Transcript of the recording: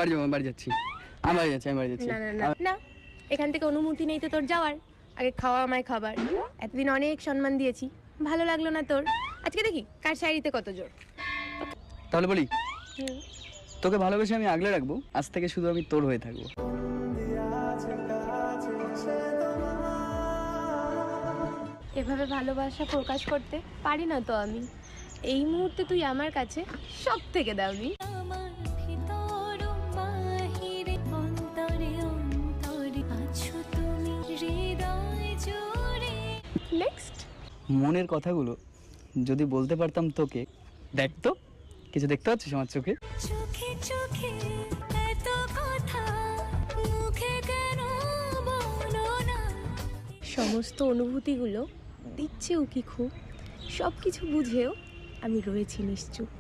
বাড়ি যাচ্ছি, আমি বাড়ি যাচ্ছি, আমি বাড়ি যাচ্ছি। না না না না, এখান থেকে অনুমতি নেই তো তোর যাওয়ার। আগে খাওয়া আমায় খাবার, এতদিন অনেক সম্মান দিয়েছি, ভালো লাগলো না তোর। আজকে দেখি কার শাড়িতে কত জোর। তাহলে বলি, হুম। তোকে ভালোবেসে আমি আগলে রাখবো, আজ থেকে শুধু আমি তোর হয়ে থাকবো। এভাবে ভালোবাসা প্রকাশ করতে পারি না তো আমি। এই মুহূর্তে তুই আমার কাছে সব থেকে দামি। নেক্সট। মনের কথাগুলো যদি বলতে পারতাম তোকে, দেখ তো কিছু দেখতে পাচ্ছিস আমার চোখে? চোখে চোখে এত কথা, মুখে কেন বলো না? সমস্ত অনুভূতিগুলো দিচ্ছেও কি খুব, সব কিছু বুঝেও আমি রয়েছি নিশ্চুপ।